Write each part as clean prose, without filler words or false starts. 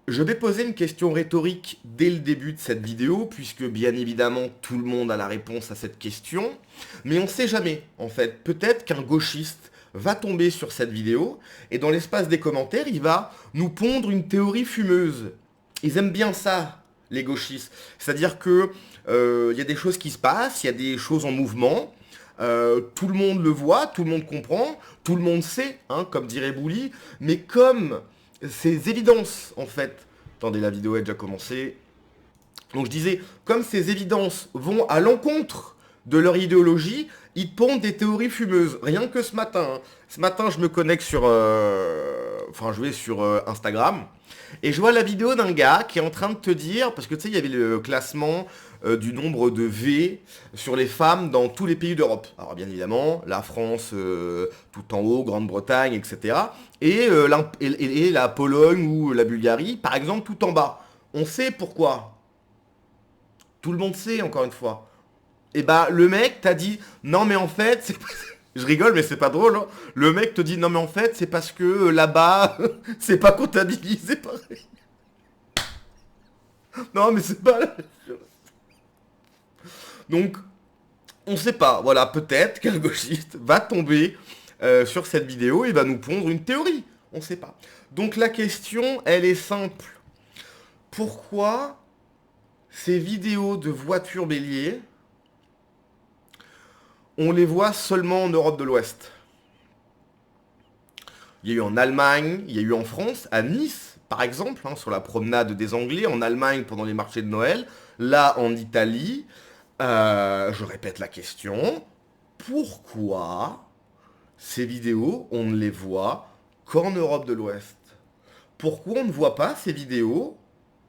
Je vais poser une question rhétorique dès le début de cette vidéo, puisque bien évidemment tout le monde a la réponse à cette question, mais on ne sait jamais en fait. Peut-être qu'un gauchiste va tomber sur cette vidéo, et dans l'espace des commentaires, il va nous pondre une théorie fumeuse. Ils aiment bien ça, les gauchistes. C'est-à-dire que il y a des choses qui se passent, il y a des choses en mouvement, tout le monde le voit, tout le monde comprend, tout le monde sait, hein, comme dirait Bouli, mais comme ces évidences, en fait. Attendez, la vidéo est déjà commencée. Donc je disais, comme ces évidences vont à l'encontre de leur idéologie, ils pondent des théories fumeuses. Rien que ce matin. Hein. Ce matin, je me connecte sur... Enfin, je vais sur Instagram. Et je vois la vidéo d'un gars qui est en train de te dire... Parce que tu sais, il y avait le classement du nombre de V sur les femmes dans tous les pays d'Europe. Alors bien évidemment, la France tout en haut, Grande-Bretagne, etc. Et la Pologne ou la Bulgarie, par exemple, tout en bas. On sait pourquoi. Tout le monde sait, encore une fois. Et bah, le mec t'a dit, non mais en fait, je rigole, mais c'est pas drôle. Hein. Le mec te dit, non mais en fait, c'est parce que là-bas, c'est pas comptabilisé pareil. Non mais c'est pas la même chose. Donc, on sait pas. Voilà, peut-être qu'un gauchiste va tomber sur cette vidéo et va nous pondre une théorie. On sait pas. Donc la question, elle est simple. Pourquoi ces vidéos de voitures béliers, on les voit seulement en Europe de l'Ouest? Il y a eu en Allemagne, il y a eu en France, à Nice, par exemple, hein, sur la promenade des Anglais, en Allemagne pendant les marchés de Noël, là en Italie. Je répète la question. Pourquoi ces vidéos, on ne les voit qu'en Europe de l'Ouest? Pourquoi on ne voit pas ces vidéos?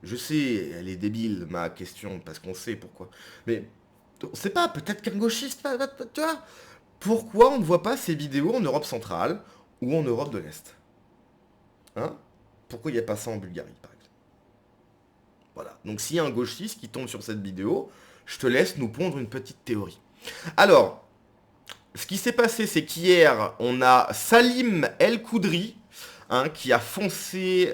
Je sais, elle est débile, ma question, parce qu'on sait pourquoi. Mais on sait pas, peut-être qu'un gauchiste, tu vois. Pourquoi on ne voit pas ces vidéos en Europe centrale ou en Europe de l'Est? Hein? Pourquoi il n'y a pas ça en Bulgarie, par exemple? Voilà. Donc s'il y a un gauchiste qui tombe sur cette vidéo, je te laisse nous pondre une petite théorie. Alors, ce qui s'est passé, c'est qu'hier, on a Salim El Koudri, hein, qui a foncé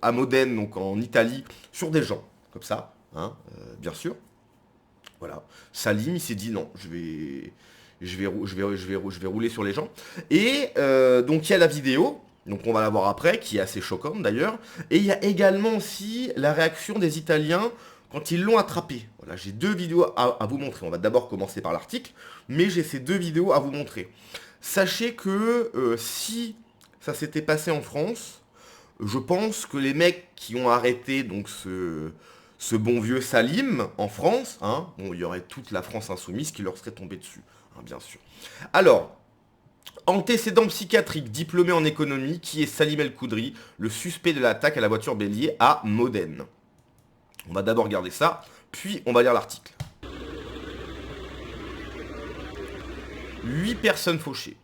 à Modène, donc en Italie, sur des gens, comme ça, hein, bien sûr. Voilà. Salim, il s'est dit non, je vais rouler sur les gens. Et donc il y a la vidéo, donc on va la voir après, qui est assez choquante d'ailleurs. Et il y a également aussi la réaction des Italiens quand ils l'ont attrapé. Voilà, j'ai deux vidéos à vous montrer. On va d'abord commencer par l'article, mais j'ai ces deux vidéos à vous montrer. Sachez que si ça s'était passé en France, je pense que les mecs qui ont arrêté donc ce bon vieux Salim en France, hein, bon, il y aurait toute la France insoumise qui leur serait tombée dessus, hein, bien sûr. Alors, antécédent psychiatrique, diplômé en économie, qui est Salim El Koudri, le suspect de l'attaque à la voiture bélier à Modène. On va d'abord regarder ça, puis on va lire l'article. 8 personnes fauchées.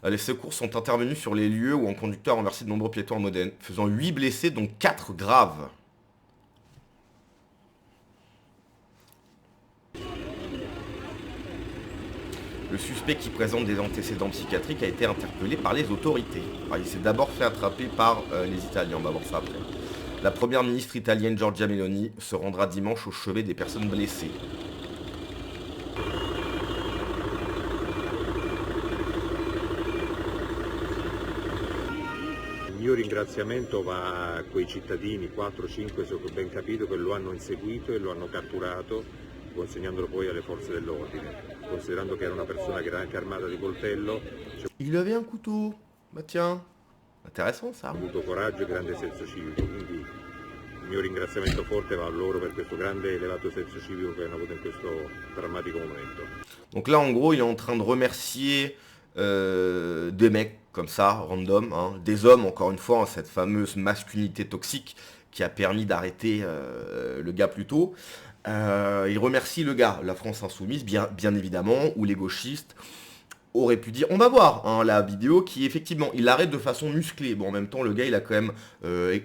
Les secours sont intervenus sur les lieux où un conducteur a renversé de nombreux piétons à Modène, faisant 8 blessés, dont 4 graves. Le suspect qui présente des antécédents psychiatriques a été interpellé par les autorités. Alors, il s'est d'abord fait attraper par les Italiens, on va voir ça après. La première ministre italienne Giorgia Meloni se rendra dimanche au chevet des personnes blessées. Il mio ringraziamento va a quei cittadini, 4-5 se ho ben capito, che lo hanno inseguito e lo hanno catturato, consegnandolo poi alle forze dell'ordine. Considerando che era una persona che era anche armata di coltello, ci Il avait un couteau. Bah tiens, intéressant ça. ha avuto coraggio e grande senso civico, quindi il mio ringraziamento forte va a loro per questo grande e elevato senso civico che hanno avuto in questo drammatico momento. Donc là, en gros, il est en train de remercier des mecs comme ça, random, hein, des hommes, encore une fois, hein, cette fameuse masculinité toxique qui a permis d'arrêter le gars plus tôt. Il remercie le gars, la France insoumise, bien évidemment, ou les gauchistes auraient pu dire, on va voir hein, la vidéo qui effectivement, il arrête de façon musclée. Bon, en même temps, le gars, il a quand même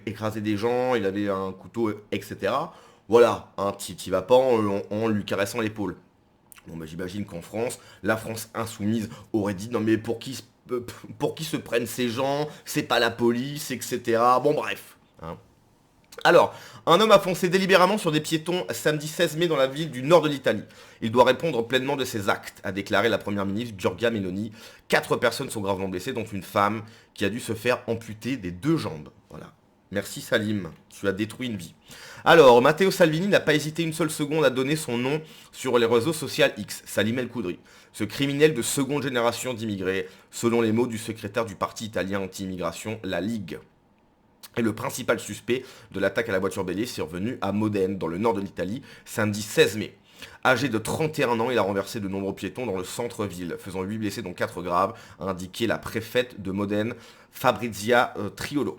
écrasé des gens, il avait un couteau, etc. Voilà, un petit va pas en lui caressant l'épaule. Bon, bah, j'imagine qu'en France, la France insoumise aurait dit non mais pour qui se prennent ces gens, c'est pas la police, etc. Bon bref. Hein. Alors, un homme a foncé délibérément sur des piétons samedi 16 mai dans la ville du nord de l'Italie. Il doit répondre pleinement de ses actes, a déclaré la première ministre Giorgia Meloni. 4 personnes sont gravement blessées, dont une femme qui a dû se faire amputer des 2 jambes. Voilà. Merci Salim, tu as détruit une vie. Alors, Matteo Salvini n'a pas hésité une seule seconde à donner son nom sur les réseaux sociaux X, Salim El Khoudri. Ce criminel de seconde génération d'immigrés, selon les mots du secrétaire du parti italien anti-immigration, la Ligue. Et le principal suspect de l'attaque à la voiture bélier est survenu à Modène, dans le nord de l'Italie, samedi 16 mai. Âgé de 31 ans, il a renversé de nombreux piétons dans le centre-ville, faisant 8 blessés dont 4 graves, a indiqué la préfète de Modène, Fabrizia Triolo,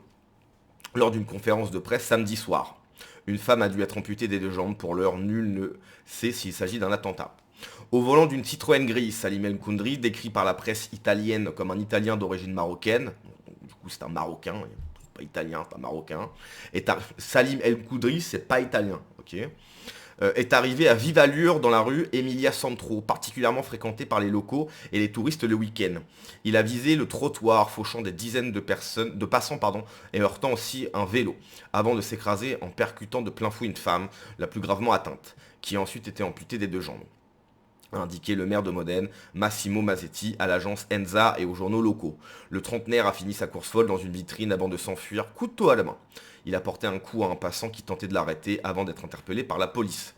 lors d'une conférence de presse samedi soir. Une femme a dû être amputée des 2 jambes. Pour l'heure, nul ne sait s'il s'agit d'un attentat. Au volant d'une Citroën grise, Salim El Khoudri, décrit par la presse italienne comme un Italien d'origine marocaine, du coup c'est un Marocain, c'est pas italien, c'est pas marocain, Salim El Khoudri, c'est pas italien, ok, est arrivé à vive allure dans la rue Emilia Santro, particulièrement fréquentée par les locaux et les touristes le week-end. Il a visé le trottoir, fauchant des dizaines de passants, et heurtant aussi un vélo, avant de s'écraser en percutant de plein fouet une femme, la plus gravement atteinte, qui a ensuite été amputée des 2 jambes, a indiqué le maire de Modène, Massimo Mazzetti, à l'agence Enza et aux journaux locaux. Le trentenaire a fini sa course folle dans une vitrine avant de s'enfuir, couteau à la main. Il a porté un coup à un passant qui tentait de l'arrêter avant d'être interpellé par la police.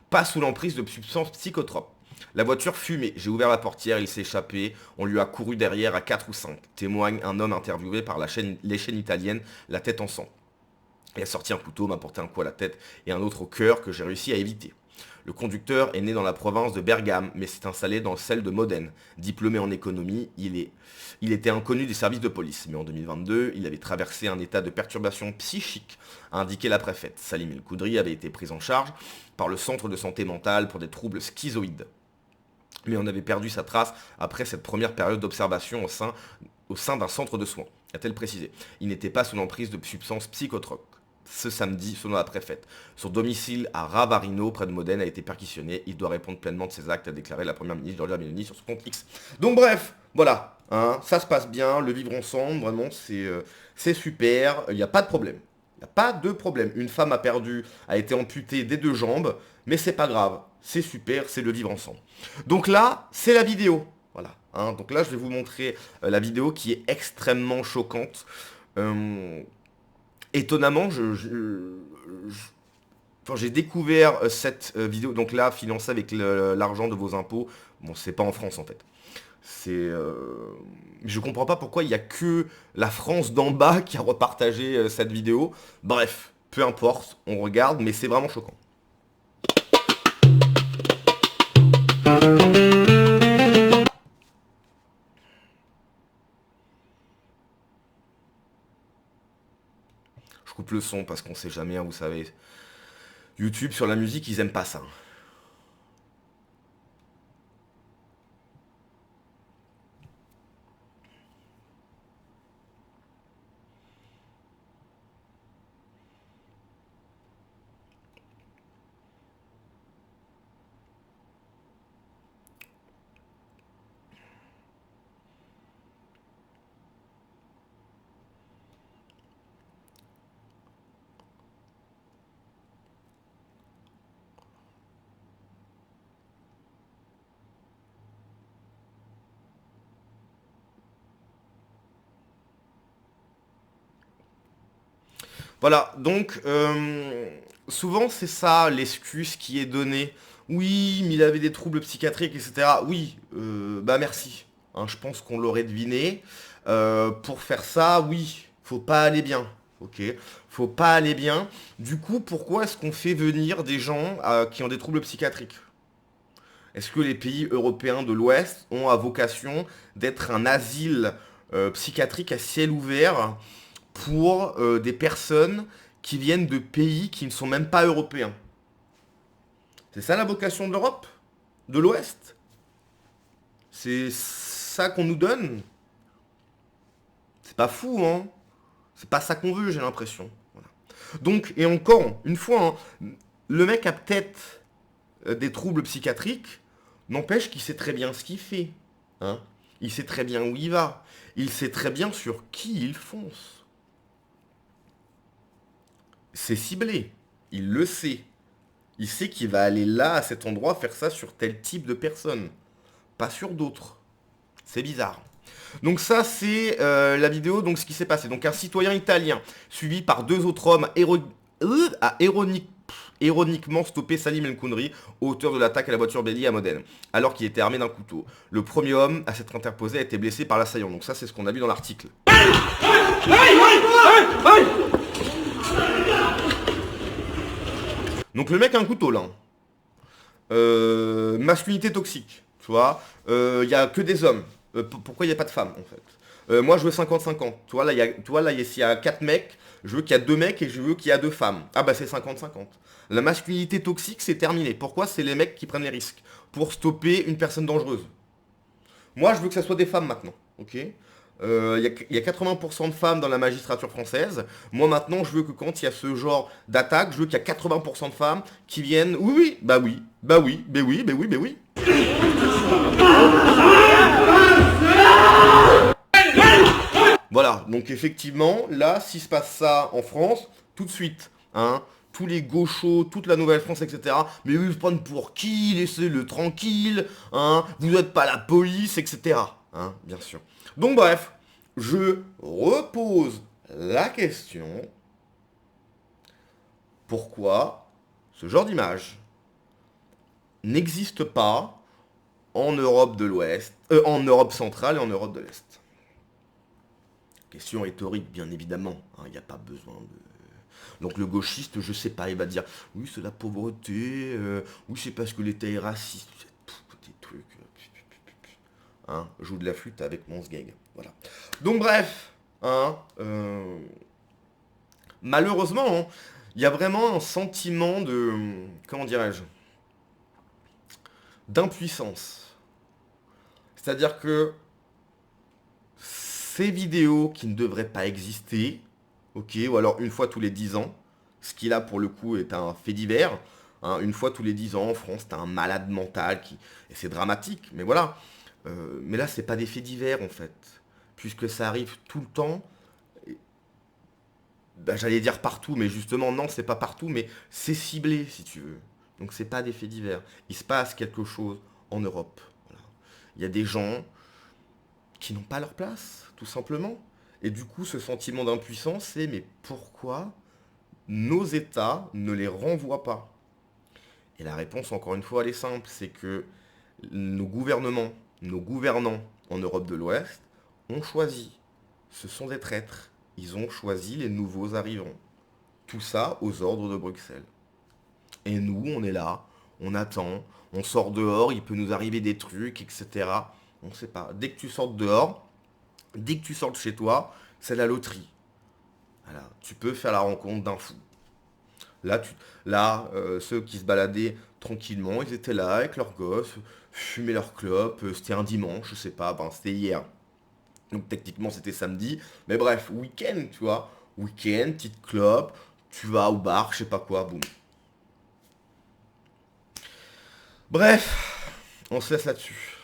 Pas sous l'emprise de substances psychotropes. La voiture fumait, j'ai ouvert la portière, il s'est échappé, on lui a couru derrière à 4 ou 5, témoigne un homme interviewé par les chaînes italiennes La Tête en sang. Il a sorti un couteau, m'a porté un coup à la tête et un autre au cœur que j'ai réussi à éviter. Le conducteur est né dans la province de Bergame, mais s'est installé dans celle de Modène. Diplômé en économie, il était inconnu des services de police. Mais en 2022, il avait traversé un état de perturbation psychique, a indiqué la préfète. Salim El Khoudri avait été pris en charge par le centre de santé mentale pour des troubles schizoïdes. Mais on avait perdu sa trace après cette première période d'observation au sein d'un centre de soins, a-t-elle précisé. Il n'était pas sous l'emprise de substances psychotropes. Ce samedi, selon la préfète. Son domicile à Ravarino, près de Modène, a été perquisitionné. Il doit répondre pleinement de ses actes, a déclaré la première ministre Giorgia Meloni sur son compte X. Donc bref, voilà, hein, ça se passe bien, le vivre ensemble, vraiment, c'est super, il n'y a pas de problème. Il n'y a pas de problème. Une femme a été amputée des 2 jambes, mais c'est pas grave, c'est super, c'est le vivre ensemble. Donc là, c'est la vidéo. Voilà, hein, donc là, je vais vous montrer la vidéo qui est extrêmement choquante. Étonnamment, j'ai découvert cette vidéo, donc là, financée avec l'argent de vos impôts. Bon, c'est pas en France en fait. Je comprends pas pourquoi il n'y a que la France d'en bas qui a repartagé cette vidéo. Bref, peu importe, on regarde, mais c'est vraiment choquant. Je coupe le son parce qu'on sait jamais, hein, vous savez. YouTube sur la musique, ils aiment pas ça. Voilà, donc souvent c'est ça l'excuse qui est donnée. Oui, mais il avait des troubles psychiatriques, etc. Oui, bah merci. Hein, je pense qu'on l'aurait deviné. Pour faire ça, oui, faut pas aller bien. Ok, faut pas aller bien. Du coup, pourquoi est-ce qu'on fait venir des gens qui ont des troubles psychiatriques? Est-ce que les pays européens de l'Ouest ont à vocation d'être un asile psychiatrique à ciel ouvert pour des personnes qui viennent de pays qui ne sont même pas européens? C'est ça la vocation de l'Europe? De l'Ouest? C'est ça qu'on nous donne? C'est pas fou, hein? C'est pas ça qu'on veut, j'ai l'impression. Voilà. Donc, et encore, une fois, hein, Le mec a peut-être des troubles psychiatriques, n'empêche qu'il sait très bien ce qu'il fait. Hein. Il sait très bien où il va. Il sait très bien sur qui il fonce. C'est ciblé. Il le sait. Il sait qu'il va aller là, à cet endroit, faire ça sur tel type de personne. Pas sur d'autres. C'est bizarre. Donc ça, c'est la vidéo, donc ce qui s'est passé. Donc un citoyen italien, suivi par 2 autres hommes, a ironiquement stoppé Salim El Koundri, auteur de l'attaque à la voiture bélier à Modène, alors qu'il était armé d'un couteau. Le premier homme à s'être interposé a été blessé par l'assaillant. Donc ça, c'est ce qu'on a vu dans l'article. Donc le mec a un couteau là. Masculinité toxique, tu vois. Il n'y a que des hommes. Pourquoi il n'y a pas de femmes en fait? Moi je veux 50-50. Tu vois là, s'il y a 4 mecs, je veux qu'il y a 2 mecs et je veux qu'il y a 2 femmes. Ah bah c'est 50-50. La masculinité toxique c'est terminé. Pourquoi? C'est les mecs qui prennent les risques. Pour stopper une personne dangereuse. Moi je veux que ça soit des femmes maintenant. Ok. Il y a 80% de femmes dans la magistrature française. Moi maintenant je veux que quand il y a ce genre d'attaque, je veux qu'il y a 80% de femmes qui viennent. Oui, oui, bah oui, bah oui, bah oui, bah oui, bah oui. Voilà, donc effectivement, là, s'il se passe ça en France, tout de suite, hein, tous les gauchos, toute la Nouvelle-France, etc. Mais ils se prennent pour qui? Laissez-le tranquille, hein, vous n'êtes pas la police, etc. Hein, bien sûr. Donc bref, je repose la question, pourquoi ce genre d'image n'existe pas en Europe de l'Ouest, en Europe centrale et en Europe de l'Est? Question rhétorique, bien évidemment. Il n'y a pas besoin de... Donc le gauchiste, je sais pas, il va dire oui c'est la pauvreté, oui c'est parce que l'État est raciste, des trucs. Hein, joue de la flûte avec mon sgeg. Voilà. Donc bref, hein, malheureusement, hein, il y a vraiment un sentiment de, comment dirais-je, d'impuissance. C'est-à-dire que ces vidéos qui ne devraient pas exister, ok, ou alors une fois tous les 10 ans, ce qui là pour le coup est un fait divers, hein, une fois tous les 10 ans en France, t'as un malade mental qui... Et c'est dramatique, mais voilà. Mais là, c'est pas des faits divers en fait, puisque ça arrive tout le temps. Ben, j'allais dire partout, mais justement, non, c'est pas partout, mais c'est ciblé si tu veux. Donc c'est pas des faits divers. Il se passe quelque chose en Europe. Voilà. Il y a des gens qui n'ont pas leur place, tout simplement. Et du coup, ce sentiment d'impuissance, c'est mais pourquoi nos États ne les renvoient pas? Et la réponse, encore une fois, elle est simple, c'est que nos gouvernements, nos gouvernants en Europe de l'Ouest ont choisi. Ce sont des traîtres. Ils ont choisi les nouveaux arrivants. Tout ça aux ordres de Bruxelles. Et nous, on est là, on attend, on sort dehors, il peut nous arriver des trucs, etc. On ne sait pas. Dès que tu sortes dehors, dès que tu sortes chez toi, c'est la loterie. Voilà. Tu peux faire la rencontre d'un fou. Là, ceux qui se baladaient tranquillement, ils étaient là avec leurs gosses, fumaient leurs clopes, c'était un dimanche, je sais pas, ben, c'était hier. Donc techniquement c'était samedi, mais bref, week-end, tu vois, week-end, petite clope, tu vas au bar, je sais pas quoi, boum. Bref, on se laisse là-dessus.